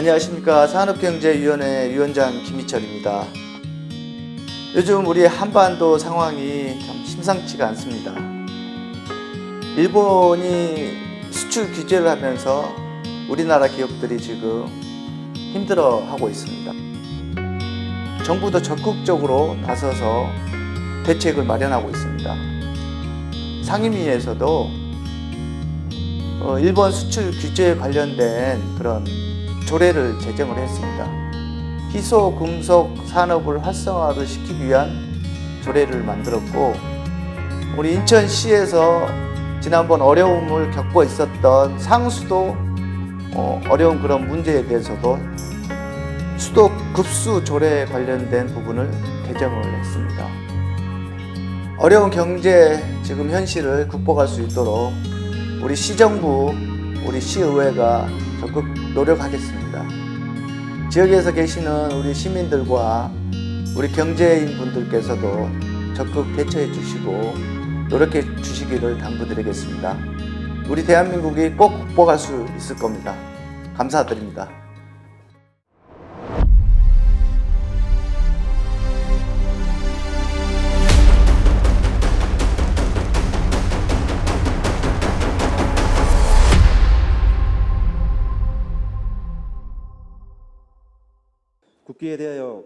안녕하십니까. 산업경제위원회 위원장 김희철입니다. 요즘 우리 한반도 상황이 참 심상치가 않습니다. 일본이 수출 규제를 하면서 우리나라 기업들이 지금 힘들어하고 있습니다. 정부도 적극적으로 나서서 대책을 마련하고 있습니다. 상임위에서도 일본 수출 규제에 관련된 그런 조례를 제정을 했습니다. 희소 금속 산업을 활성화를 시키기 위한 조례를 만들었고, 우리 인천시에서 지난번 어려움을 겪고 있었던 상수도 어려운 그런 문제에 대해서도 수도 급수 조례에 관련된 부분을 개정을 했습니다. 어려운 경제 지금 현실을 극복할 수 있도록 우리 시정부, 우리 시의회가 적극 노력하겠습니다. 지역에서 계시는 우리 시민들과 우리 경제인 분들께서도 적극 대처해 주시고 노력해 주시기를 당부드리겠습니다. 우리 대한민국이 꼭 극복할 수 있을 겁니다. 감사드립니다.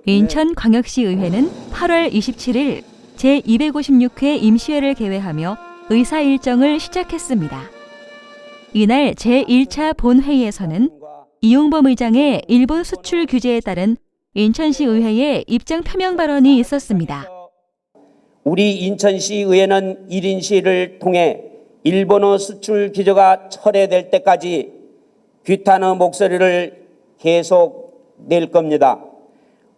인천광역시의회는 8월 27일 제256회 임시회를 개회하며 의사 일정을 시작했습니다. 이날 제1차 본회의에서는 이용범 의장의 일본 수출 규제에 따른 인천시 의회의 입장 표명 발언이 있었습니다. 우리 인천시 의회는 1인 시위를 통해 일본어 수출 규제가 철회될 때까지 규탄의 목소리를 계속 낼 겁니다.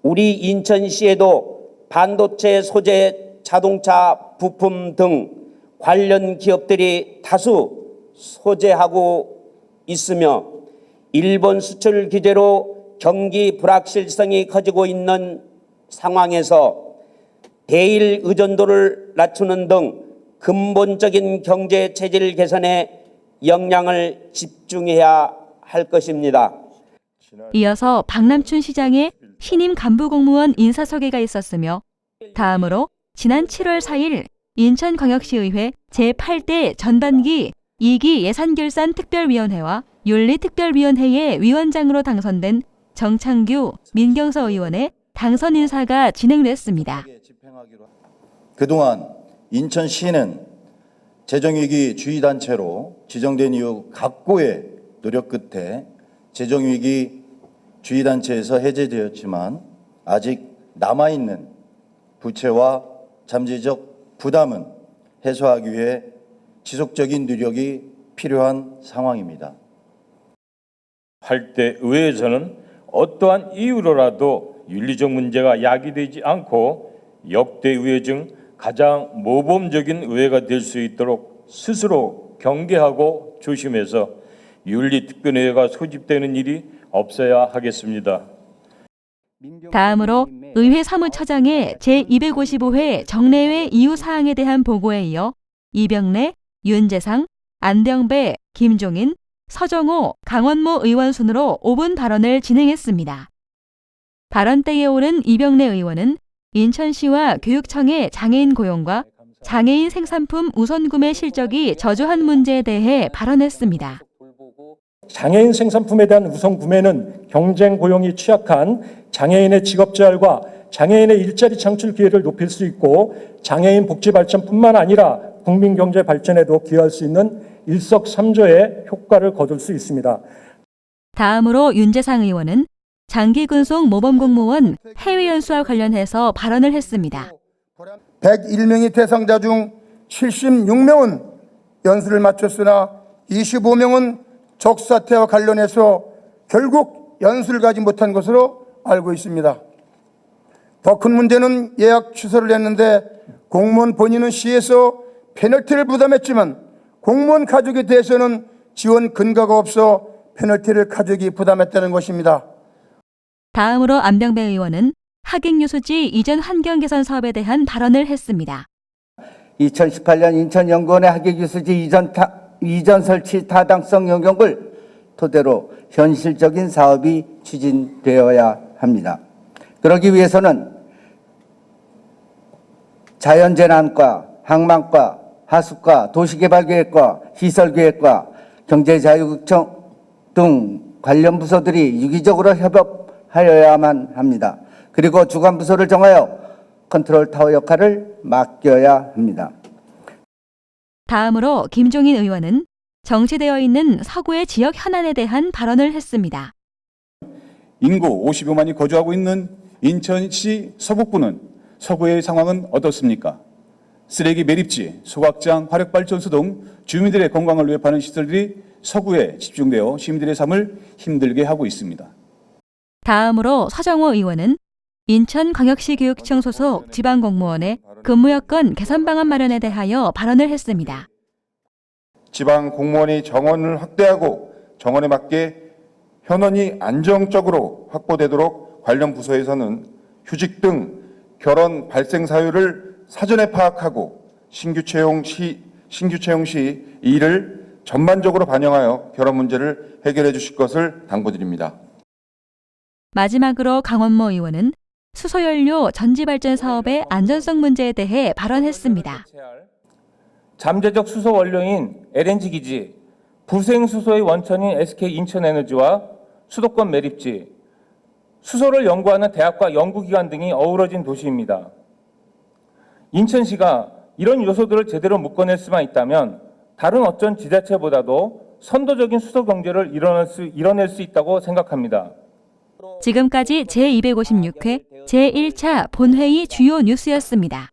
우리 인천시에도 반도체 소재, 자동차 부품 등 관련 기업들이 다수 소재하고 있으며 일본 수출 규제로 경기 불확실성이 커지고 있는 상황에서 대일 의존도를 낮추는 등 근본적인 경제 체질 개선에 역량을 집중해야 할 것입니다. 이어서 박남춘 시장의 신임 간부공무원 인사소개가 있었으며, 다음으로 지난 7월 4일 인천광역시의회 제8대 전반기 2기 예산결산특별위원회와 윤리특별위원회의 위원장으로 당선된 정창규 민경서 의원의 당선 인사가 진행됐습니다. 그동안 인천시는 재정위기 주의단체로 지정된 이후 각고의 노력 끝에 재정위기 주의단체에서 해제되었지만 아직 남아있는 부채와 잠재적 부담은 해소하기 위해 지속적인 노력이 필요한 상황입니다. 8대 의회에서는 어떠한 이유로라도 윤리적 문제가 야기되지 않고 역대 의회 중 가장 모범적인 의회가 될 수 있도록 스스로 경계하고 조심해서 윤리특별회가 소집되는 일이 없어야 하겠습니다. 다음으로 의회 사무처장의 제255회 정례회 이후 사항에 대한 보고에 이어 이병래, 윤재상, 안병배, 김종인, 서정호, 강원모 의원 순으로 5분 발언을 진행했습니다. 발언대에 오른 이병래 의원은 인천시와 교육청의 장애인 고용과 장애인 생산품 우선 구매 실적이 저조한 문제에 대해 발언했습니다. 장애인 생산품에 대한 우선 구매는 경쟁 고용이 취약한 장애인의 직업 재활과 장애인의 일자리 창출 기회를 높일 수 있고 장애인 복지 발전뿐만 아니라 국민 경제 발전에도 기여할 수 있는 일석삼조의 효과를 거둘 수 있습니다. 다음으로 윤재상 의원은 장기 군속 모범 공무원 해외 연수와 관련해서 발언을 했습니다. 101명의 대상자 중 76명은 연수를 마쳤으나 25명은 적사태와 관련해서 결국 연수를 가지 못한 것으로 알고 있습니다. 더 큰 문제는 예약 취소를 했는데 공무원 본인은 시에서 페널티를 부담했지만 공무원 가족에 대해서는 지원 근거가 없어 페널티를 가족이 부담했다는 것입니다. 다음으로 안병배 의원은 하객유수지 이전 환경 개선 사업에 대한 발언을 했습니다. 2018년 인천연구원의 하객유수지 이전 설치 타당성 영역을 토대로 현실적인 사업이 추진되어야 합니다. 그러기 위해서는 자연재난과 항만과 하수과 도시개발계획과 시설계획과 경제자유구청 등 관련 부서들이 유기적으로 협업하여야만 합니다. 그리고 주관 부서를 정하여 컨트롤 타워 역할을 맡겨야 합니다. 다음으로 김종인 의원은 정체되어 있는 서구의 지역 현안에 대한 발언을 했습니다. 인구 55만이 거주하고 있는 인천시 서북부는 서구의 상황은 어떻습니까? 쓰레기 매립지, 소각장, 화력발전소 등 주민들의 건강을 위해 파는 시설들이 서구에 집중되어 시민들의 삶을 힘들게 하고 있습니다. 다음으로 서정호 의원은 인천광역시 교육청 소속 지방공무원의 근무 여건 개선 방안 마련에 대하여 발언을 했습니다. 지방 공무원이 정원을 확대하고 정원에 맞게 현원이 안정적으로 확보되도록 관련 부서에서는 휴직 등 결혼 발생 사유를 사전에 파악하고 신규 채용 시 이를 전반적으로 반영하여 결혼 문제를 해결해 주실 것을 당부드립니다. 마지막으로 강원모 의원은 수소연료 전지발전 사업의 안전성 문제에 대해 발언했습니다. 잠재적 수소 원료인 LNG 기지, 부생 수소의 원천인 SK 인천에너지와 수도권 매립지, 수소를 연구하는 대학과 연구기관 등이 어우러진 도시입니다. 인천시가 이런 요소들을 제대로 묶어낼 수만 있다면 다른 어떤 지자체보다도 선도적인 수소 경제를 이뤄낼 수 있다고 생각합니다. 지금까지 제256회 제1차 본회의 주요 뉴스였습니다.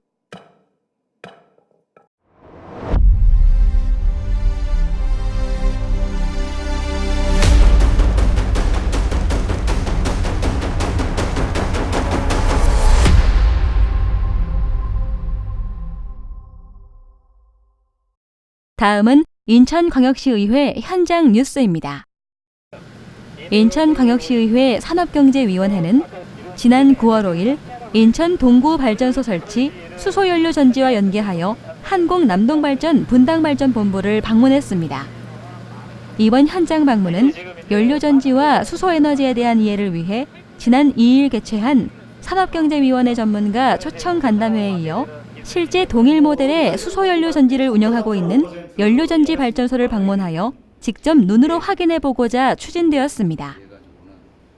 다음은 인천광역시의회 현장 뉴스입니다. 인천광역시의회 산업경제위원회는 지난 9월 5일 인천 동구발전소 설치 수소연료 전지와 연계하여 한국남동발전 분당발전본부를 방문했습니다. 이번 현장 방문은 연료전지와 수소에너지에 대한 이해를 위해 지난 2일 개최한 산업경제위원회 전문가 초청 간담회에 이어 실제 동일 모델의 수소연료 전지를 운영하고 있는 연료전지 발전소를 방문하여 직접 눈으로 확인해보고자 추진되었습니다.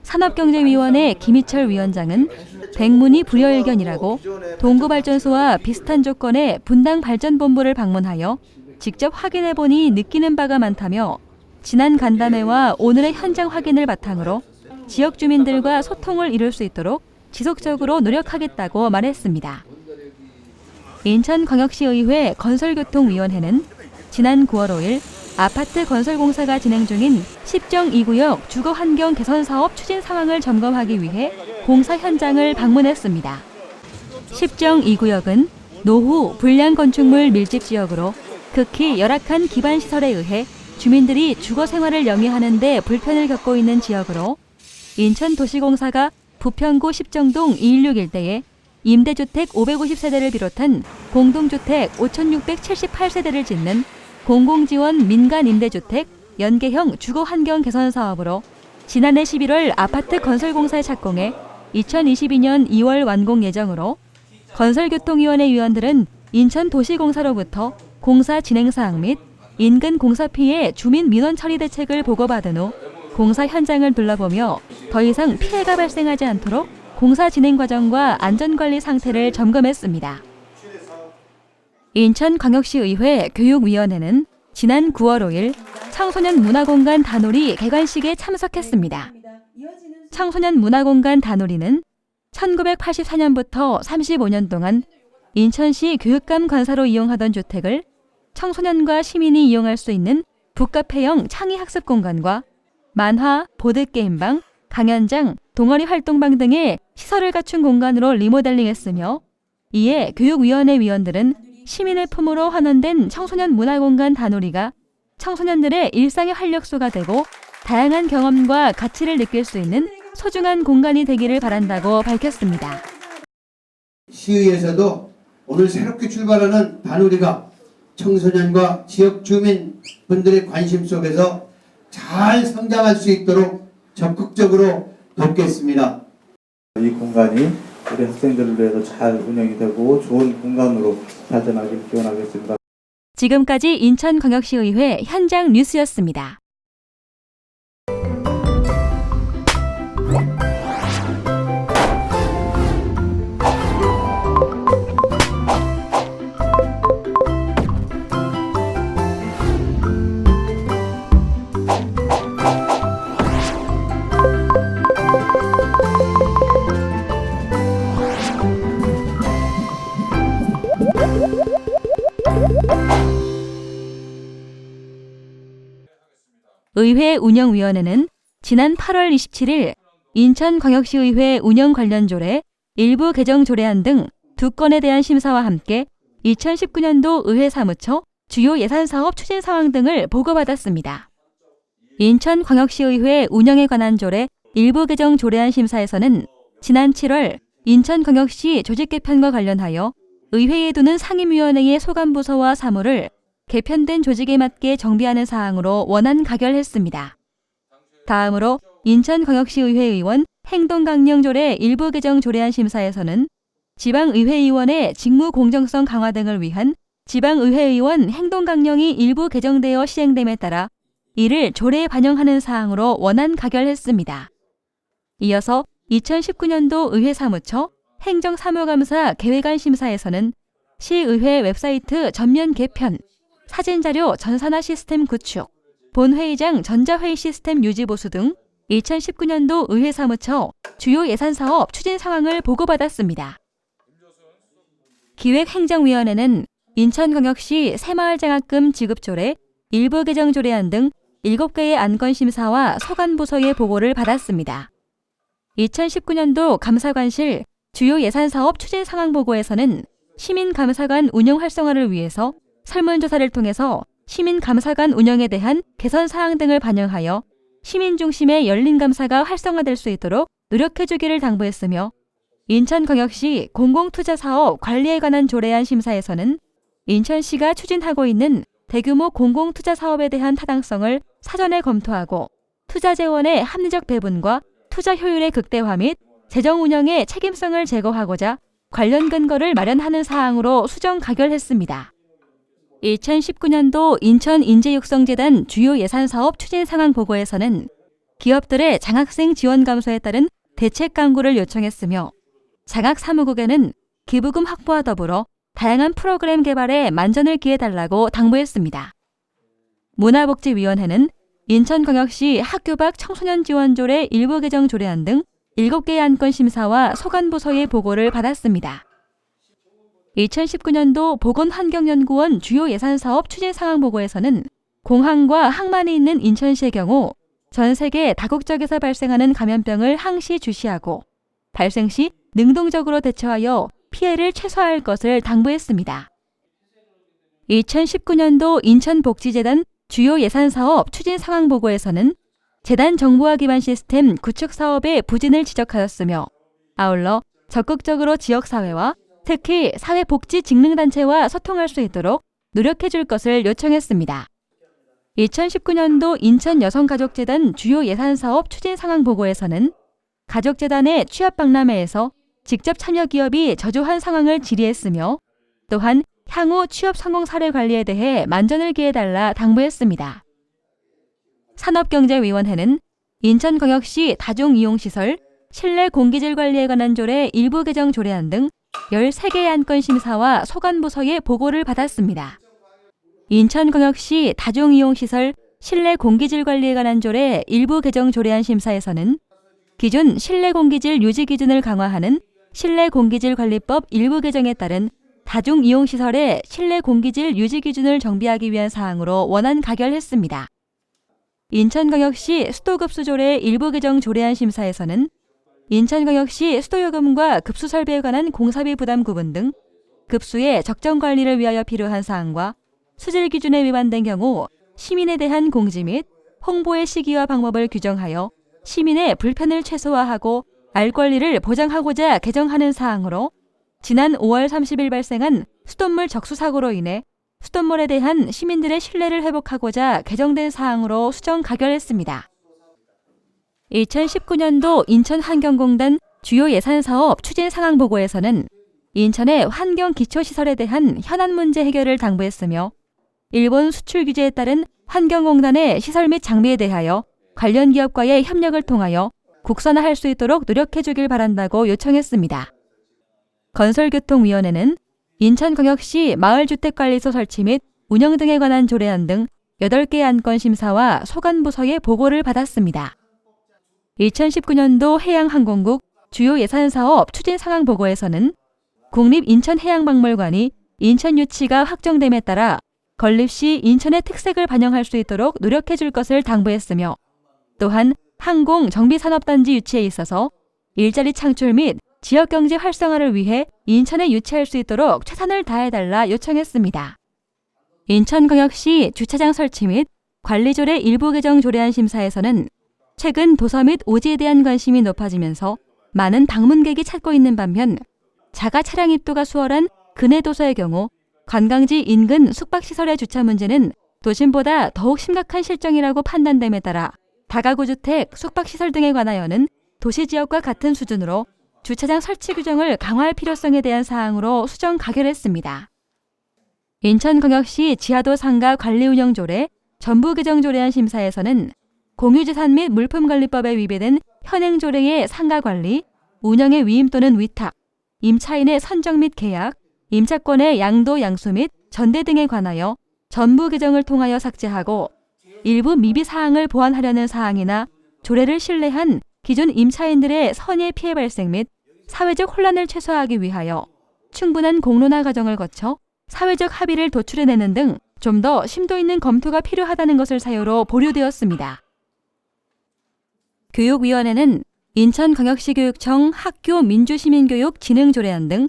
산업경제위원회 김희철 위원장은 백문이 불여일견이라고 동구발전소와 비슷한 조건의 분당발전본부를 방문하여 직접 확인해보니 느끼는 바가 많다며 지난 간담회와 오늘의 현장 확인을 바탕으로 지역 주민들과 소통을 이룰 수 있도록 지속적으로 노력하겠다고 말했습니다. 인천광역시의회 건설교통위원회는 지난 9월 5일 아파트 건설 공사가 진행 중인 10정 2구역 주거 환경 개선 사업 추진 상황을 점검하기 위해 공사 현장을 방문했습니다. 10정 2구역은 노후 불량 건축물 밀집 지역으로 극히 열악한 기반 시설에 의해 주민들이 주거 생활을 영위하는 데 불편을 겪고 있는 지역으로 인천도시공사가 부평구 10정동 216 일대에 임대주택 550세대를 비롯한 공동주택 5,678세대를 짓는 공공지원 민간임대주택 연계형 주거환경 개선 사업으로 지난해 11월 아파트 건설공사에 착공해 2022년 2월 완공 예정으로 건설교통위원회 위원들은 인천도시공사로부터 공사 진행사항 및 인근 공사 피해 주민 민원 처리 대책을 보고받은 후 공사 현장을 둘러보며 더 이상 피해가 발생하지 않도록 공사 진행 과정과 안전관리 상태를 점검했습니다. 인천광역시의회 교육위원회는 지난 9월 5일 청소년 문화공간 다놀이 개관식에 참석했습니다. 청소년 문화공간 다놀이는 1984년부터 35년 동안 인천시 교육감 관사로 이용하던 주택을 청소년과 시민이 이용할 수 있는 북카페형 창의학습 공간과 만화, 보드게임방, 강연장, 동아리 활동방 등의 시설을 갖춘 공간으로 리모델링했으며 이에 교육위원회 위원들은 시민의 품으로 환원된 청소년 문화공간 다놀이가 청소년들의 일상의 활력소가 되고 다양한 경험과 가치를 느낄 수 있는 소중한 공간이 되기를 바란다고 밝혔습니다. 시의회에서도 오늘 새롭게 출발하는 다놀이가 청소년과 지역 주민분들의 관심 속에서 잘 성장할 수 있도록 적극적으로 돕겠습니다. 이 공간이 우리 학생들을 위해서 잘 운영이 되고 좋은 공간으로 발전하길 기원하겠습니다. 지금까지 인천광역시의회 현장 뉴스였습니다. 의회 운영위원회는 지난 8월 27일 인천광역시의회 운영 관련 조례, 일부 개정 조례안 등 2건에 대한 심사와 함께 2019년도 의회 사무처 주요 예산사업 추진 상황 등을 보고받았습니다. 인천광역시의회 운영에 관한 조례, 일부 개정 조례안 심사에서는 지난 7월 인천광역시 조직 개편과 관련하여 의회에 두는 상임위원회의 소관부서와 사무를 개편된 조직에 맞게 정비하는 사항으로 원안 가결했습니다. 다음으로 인천광역시의회 의원 행동강령조례 일부 개정 조례안 심사에서는 지방의회의원의 직무 공정성 강화 등을 위한 지방의회의원 행동강령이 일부 개정되어 시행됨에 따라 이를 조례에 반영하는 사항으로 원안 가결했습니다. 이어서 2019년도 의회 사무처 행정사무감사 계획안 심사에서는 시의회 웹사이트 전면 개편, 사진자료 전산화 시스템 구축, 본회의장 전자회의 시스템 유지 보수 등 2019년도 의회 사무처 주요 예산사업 추진 상황을 보고받았습니다. 기획행정위원회는 인천광역시 새마을장학금 지급조례, 일부 개정 조례안 등 7개의 안건 심사와 소관부서의 보고를 받았습니다. 2019년도 감사관실 주요 예산사업 추진 상황 보고에서는 시민감사관 운영 활성화를 위해서 설문조사를 통해서 시민감사관 운영에 대한 개선 사항 등을 반영하여 시민 중심의 열린 감사가 활성화될 수 있도록 노력해주기를 당부했으며 인천광역시 공공투자사업 관리에 관한 조례안 심사에서는 인천시가 추진하고 있는 대규모 공공투자사업에 대한 타당성을 사전에 검토하고 투자 재원의 합리적 배분과 투자 효율의 극대화 및 재정 운영의 책임성을 제고하고자 관련 근거를 마련하는 사항으로 수정 가결했습니다. 2019년도 인천인재육성재단 주요 예산사업 추진 상황 보고에서는 기업들의 장학생 지원 감소에 따른 대책 강구를 요청했으며 장학사무국에는 기부금 확보와 더불어 다양한 프로그램 개발에 만전을 기해달라고 당부했습니다. 문화복지위원회는 인천광역시 학교 밖 청소년 지원조례 일부 개정 조례안 등 7개의 안건 심사와 소관부서의 보고를 받았습니다. 2019년도 보건환경연구원 주요 예산사업 추진 상황 보고에서는 공항과 항만이 있는 인천시의 경우 전 세계 다국적에서 발생하는 감염병을 항시 주시하고 발생 시 능동적으로 대처하여 피해를 최소화할 것을 당부했습니다. 2019년도 인천복지재단 주요 예산사업 추진 상황 보고에서는 재단 정보화 기반 시스템 구축 사업의 부진을 지적하였으며 아울러 적극적으로 지역사회와 특히 사회복지직능단체와 소통할 수 있도록 노력해줄 것을 요청했습니다. 2019년도 인천여성가족재단 주요 예산사업 추진 상황 보고에서는 가족재단의 취업박람회에서 직접 참여 기업이 저조한 상황을 질의했으며 또한 향후 취업 성공 사례 관리에 대해 만전을 기해달라 당부했습니다. 산업경제위원회는 인천광역시 다중이용시설, 실내 공기질 관리에 관한 조례 일부 개정 조례안 등 13개의 안건 심사와 소관부서의 보고를 받았습니다. 인천광역시 다중이용시설, 실내 공기질 관리에 관한 조례 일부 개정 조례안 심사에서는 기존 실내 공기질 유지 기준을 강화하는 실내 공기질 관리법 일부 개정에 따른 다중이용시설의 실내 공기질 유지 기준을 정비하기 위한 사항으로 원안 가결했습니다. 인천광역시 수도급수조례 일부 개정 조례안 심사에서는 인천광역시 수도요금과 급수 설비에 관한 공사비 부담 구분 등 급수의 적정 관리를 위하여 필요한 사항과 수질 기준에 위반된 경우 시민에 대한 공지 및 홍보의 시기와 방법을 규정하여 시민의 불편을 최소화하고 알 권리를 보장하고자 개정하는 사항으로 지난 5월 30일 발생한 수돗물 적수 사고로 인해 수돗물에 대한 시민들의 신뢰를 회복하고자 개정된 사항으로 수정 가결했습니다. 2019년도 인천환경공단 주요 예산사업 추진 상황 보고에서는 인천의 환경기초시설에 대한 현안 문제 해결을 당부했으며 일본 수출 규제에 따른 환경공단의 시설 및 장비에 대하여 관련 기업과의 협력을 통하여 국산화할 수 있도록 노력해 주길 바란다고 요청했습니다. 건설교통위원회는 인천광역시 마을주택관리소 설치 및 운영 등에 관한 조례안 등 8개 안건 심사와 소관부서의 보고를 받았습니다. 2019년도 해양항공국 주요 예산사업 추진 상황 보고에서는 국립인천해양박물관이 인천 유치가 확정됨에 따라 건립시 인천의 특색을 반영할 수 있도록 노력해 줄 것을 당부했으며 또한 항공정비산업단지 유치에 있어서 일자리 창출 및 지역경제 활성화를 위해 인천에 유치할 수 있도록 최선을 다해달라 요청했습니다. 인천광역시 주차장 설치 및 관리조례 일부 개정 조례안 심사에서는 최근 도서 및 오지에 대한 관심이 높아지면서 많은 방문객이 찾고 있는 반면 자가 차량 입도가 수월한 근해 도서의 경우 관광지 인근 숙박시설의 주차 문제는 도심보다 더욱 심각한 실정이라고 판단됨에 따라 다가구 주택, 숙박시설 등에 관하여는 도시지역과 같은 수준으로 주차장 설치 규정을 강화할 필요성에 대한 사항으로 수정 가결했습니다. 인천광역시 지하도 상가 관리운영조례 전부 개정 조례안 심사에서는 공유재산 및 물품관리법에 위배된 현행조례의 상가관리, 운영의 위임 또는 위탁, 임차인의 선정 및 계약, 임차권의 양도, 양수 및 전대 등에 관하여 전부 개정을 통하여 삭제하고 일부 미비 사항을 보완하려는 사항이나 조례를 신뢰한 기존 임차인들의 선의 피해 발생 및 사회적 혼란을 최소화하기 위하여 충분한 공론화 과정을 거쳐 사회적 합의를 도출해내는 등 좀 더 심도 있는 검토가 필요하다는 것을 사유로 보류되었습니다. 교육위원회는 인천광역시교육청 학교 민주시민교육 진흥조례안 등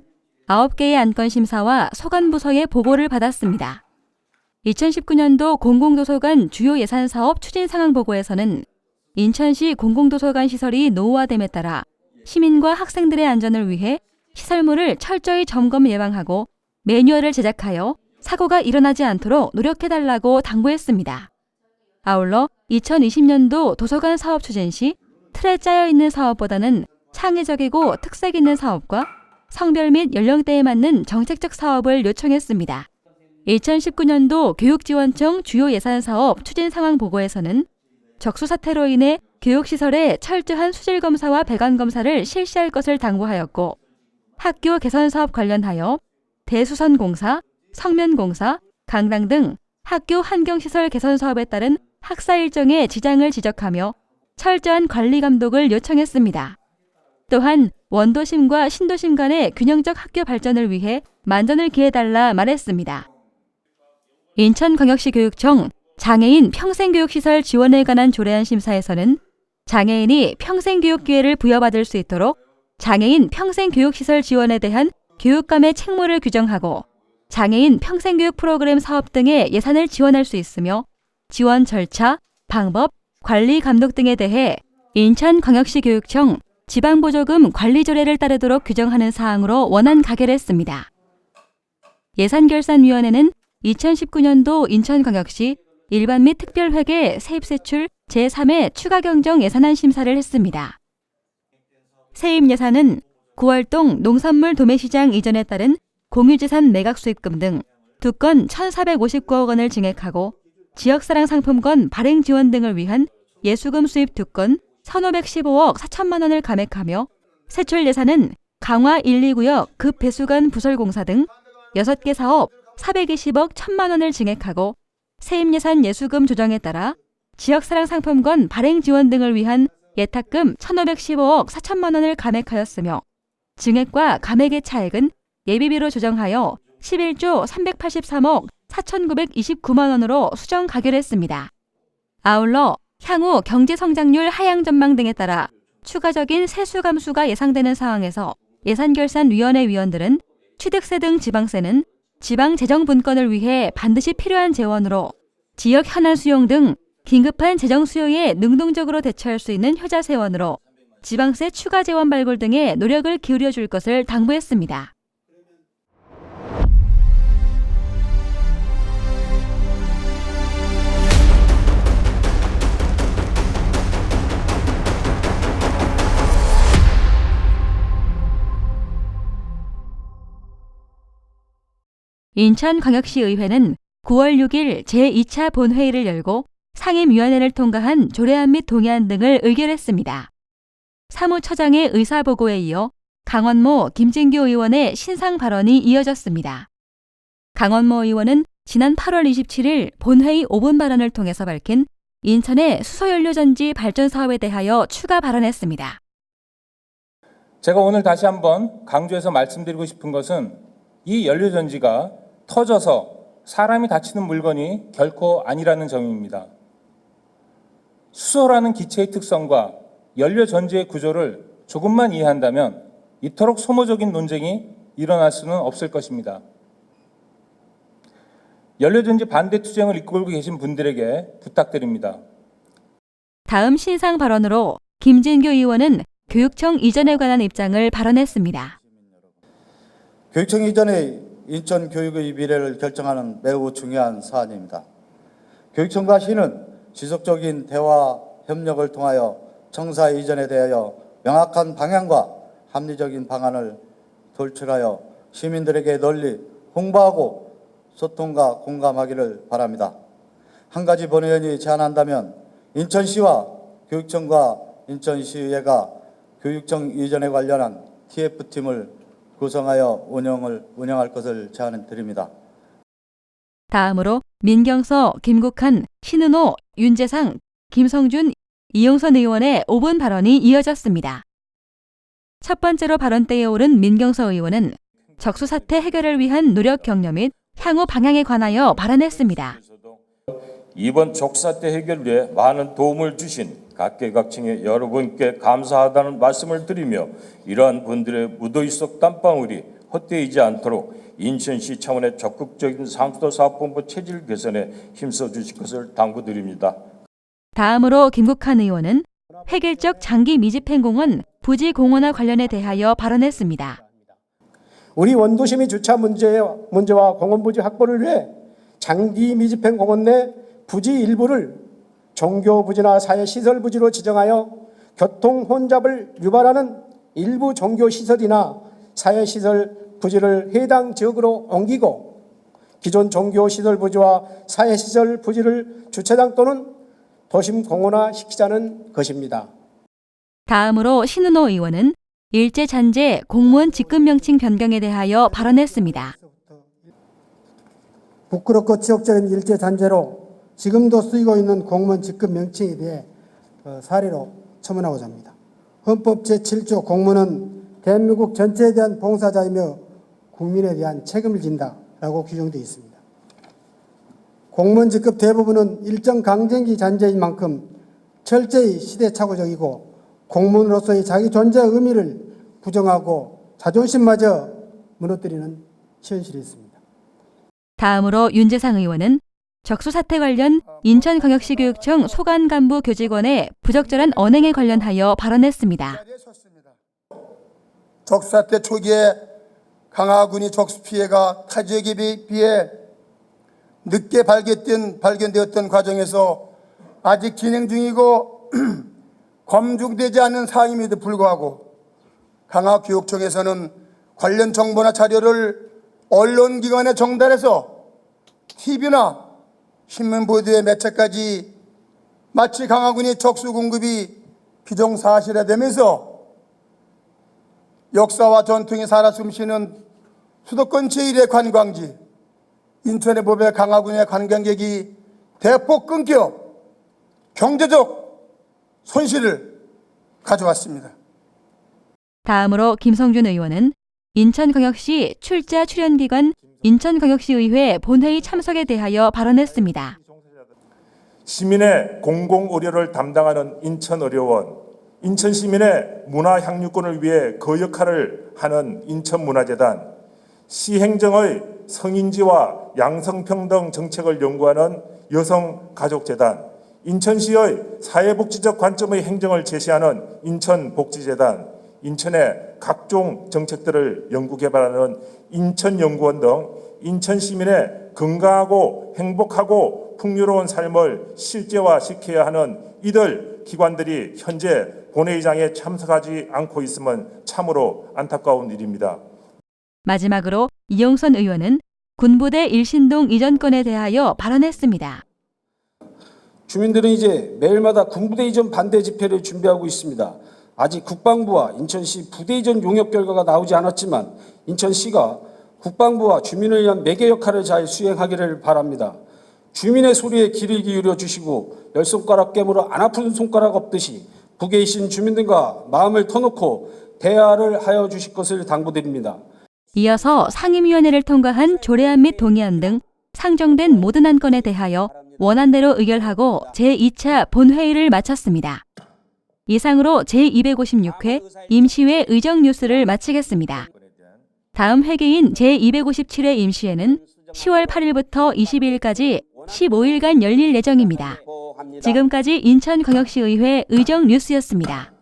9개의 안건 심사와 소관부서의 보고를 받았습니다. 2019년도 공공도서관 주요 예산사업 추진 상황 보고에서는 인천시 공공도서관 시설이 노후화됨에 따라 시민과 학생들의 안전을 위해 시설물을 철저히 점검 예방하고 매뉴얼을 제작하여 사고가 일어나지 않도록 노력해달라고 당부했습니다. 아울러 2020년도 도서관 사업 추진 시 틀에 짜여 있는 사업보다는 창의적이고 특색 있는 사업과 성별 및 연령대에 맞는 정책적 사업을 요청했습니다. 2019년도 교육지원청 주요 예산사업 추진 상황 보고에서는 적수사태로 인해 교육시설에 철저한 수질검사와 배관검사를 실시할 것을 당부하였고 학교 개선사업 관련하여 대수선공사, 성면공사, 강당 등 학교 환경시설 개선사업에 따른 학사 일정의 지장을 지적하며 철저한 관리 감독을 요청했습니다. 또한 원도심과 신도심 간의 균형적 학교 발전을 위해 만전을 기해달라 말했습니다. 인천광역시교육청 장애인 평생교육시설 지원에 관한 조례안 심사에서는 장애인이 평생교육 기회를 부여받을 수 있도록 장애인 평생교육시설 지원에 대한 교육감의 책무를 규정하고 장애인 평생교육 프로그램 사업 등의 예산을 지원할 수 있으며 지원 절차, 방법, 관리 감독 등에 대해 인천광역시교육청 지방보조금 관리조례를 따르도록 규정하는 사항으로 원안 가결했습니다. 예산결산위원회는 2019년도 인천광역시 일반 및 특별회계 세입세출 제3회 추가경정 예산안 심사를 했습니다. 세입예산은 구월동 농산물 도매시장 이전에 따른 공유재산 매각수익금 등 2건 1,459억 원을 증액하고 지역사랑 상품권 발행 지원 등을 위한 예수금 수입 2건 1,515억 4천만 원을 감액하며 세출 예산은 강화 1, 2구역 급배수관 부설공사 등 6개 사업 420억 1천만 원을 증액하고 세입예산 예수금 조정에 따라 지역사랑 상품권 발행 지원 등을 위한 예탁금 1,515억 4천만 원을 감액하였으며 증액과 감액의 차액은 예비비로 조정하여 11조 383억 4,929만 원으로 수정 가결했습니다. 아울러 향후 경제성장률 하향 전망 등에 따라 추가적인 세수 감수가 예상되는 상황에서 예산결산위원회 위원들은 취득세 등 지방세는 지방재정분권을 위해 반드시 필요한 재원으로 지역 현안 수용 등 긴급한 재정 수요에 능동적으로 대처할 수 있는 효자세원으로 지방세 추가 재원 발굴 등에 노력을 기울여 줄 것을 당부했습니다. 인천광역시의회는 9월 6일 제2차 본회의를 열고 상임위원회를 통과한 조례안 및 동의안 등을 의결했습니다. 사무처장의 의사보고에 이어 강원모 김진규 의원의 신상 발언이 이어졌습니다. 강원모 의원은 지난 8월 27일 본회의 5분 발언을 통해서 밝힌 인천의 수소연료전지 발전 사업에 대하여 추가 발언했습니다. 제가 오늘 다시 한번 강조해서 말씀드리고 싶은 것은 이 연료전지가 터져서 사람이 다치는 물건이 결코 아니라는 점입니다. 수소라는 기체의 특성과 연료전지의 구조를 조금만 이해한다면 이토록 소모적인 논쟁이 일어날 수는 없을 것입니다. 연료전지 반대 투쟁을 이끌고 계신 분들에게 부탁드립니다. 다음 신상 발언으로 김진규 의원은 교육청 이전에 관한 입장을 발언했습니다. 교육청 이전의 인천 교육의 미래를 결정하는 매우 중요한 사안입니다. 교육청과 시는 지속적인 대화 협력을 통하여 청사 이전에 대하여 명확한 방향과 합리적인 방안을 도출하여 시민들에게 널리 홍보하고 소통과 공감하기를 바랍니다. 한 가지 본의원이 제안한다면 인천시와 교육청과 인천시의회가 교육청 이전에 관련한 TF팀을 구성하여 운영할 것을 제안드립니다. 다음으로 민경서, 김국한, 신은호, 윤재상, 김성준, 이용선 의원의 5분 발언이 이어졌습니다. 첫 번째로 발언대에 오른 민경서 의원은 적수 사태 해결을 위한 노력 격려 및 향후 방향에 관하여 발언했습니다. 이번 적사태 해결 위해 많은 도움을 주신 각계각층의 여러분께 감사하다는 말씀을 드리며 이러한 분들의 무더위 속 땀방울이 헛되이지 않도록 인천시 차원의 적극적인 상수도사업본부 체질 개선에 힘써 주실 것을 당부드립니다. 다음으로 김국한 의원은 획일적 장기 미집행공원 부지 공원화 관련에 대하여 발언했습니다. 우리 원도심의 주차 문제와 공원부지 확보를 위해 장기 미집행 공원 내 부지 일부를 종교부지나 사회시설부지로 지정하여 교통 혼잡을 유발하는 일부 종교시설이나 사회시설 부지를 해당 지역으로 옮기고 기존 종교시설 부지와 사회시설 부지를 주차장 또는 도심 공원화 시키자는 것입니다. 다음으로 신은호 의원은 일제잔재 공무원 직급 명칭 변경에 대하여 발언했습니다. 부끄럽고 치욕적인 일제잔재로 지금도 쓰이고 있는 공무원 직급 명칭에 대해 사례로 첨언하고자 합니다. 헌법 제7조 공무원은 대한민국 전체에 대한 봉사자이며 국민에 대한 책임을 진다라고 규정되어 있습니다. 공무원 직급 대부분은 일정 강점기 잔재인 만큼 철저히 시대착오적이고 공무원으로서의 자기 존재의 의미를 부정하고 자존심마저 무너뜨리는 현실이 있습니다. 다음으로 윤재상 의원은 적수 사태 관련 인천광역시 교육청 소관 간부 교직원의 부적절한 언행에 관련하여 발언했습니다. 적사태 초기에 강화군이 적수 피해가 타 지역에 비해 늦게 발견되었던 과정에서 아직 진행 중이고 검증되지 않은 사항임에도 불구하고 강화교육청에서는 관련 정보나 자료를 언론기관에 전달해서 TV나 신문보도에 매체까지 마치 강화군의 적수 공급이 기정사실화되면서 역사와 전통이 살아 숨쉬는 수도권 제1의 관광지 인천의 법의 강화군의 관광객이 대폭 끊겨 경제적 손실을 가져왔습니다. 다음으로 김성준 의원은 인천광역시 출자 출연기관 인천광역시의회 본회의 참석에 대하여 발언했습니다. 시민의 공공의료를 담당하는 인천의료원, 인천 시민의 문화향유권을 위해 그 역할을 하는 인천문화재단, 시행정의 성인지와 양성평등 정책을 연구하는 여성가족재단, 인천시의 사회복지적 관점의 행정을 제시하는 인천복지재단, 인천의 각종 정책들을 연구개발하는 인천연구원 등 인천 시민의 건강하고 행복하고 풍요로운 삶을 실제화시켜야 하는 이들 기관들이 현재 본회의장에 참석하지 않고 있음은 참으로 안타까운 일입니다. 마지막으로 이용선 의원은 군부대 일신동 이전 건에 대하여 발언했습니다. 주민들은 이제 매일마다 군부대 이전 반대 집회를 준비하고 있습니다. 아직 국방부와 인천시 부대 이전 용역 결과가 나오지 않았지만 인천시가 국방부와 주민을 위한 매개 역할을 잘 수행하기를 바랍니다. 주민의 소리에 귀를 기울여 주시고 열 손가락 깨물어 안 아픈 손가락 없듯이 북에 계신 주민들과 마음을 터놓고 대화를 하여 주실 것을 당부드립니다. 이어서 상임위원회를 통과한 조례안 및 동의안 등 상정된 모든 안건에 대하여 원안대로 의결하고 제2차 본회의를 마쳤습니다. 이상으로 제256회 임시회 의정 뉴스를 마치겠습니다. 다음 회기인 제257회 임시회는 10월 8일부터 22일까지 15일간 열릴 예정입니다. 지금까지 인천광역시의회 의정 뉴스였습니다.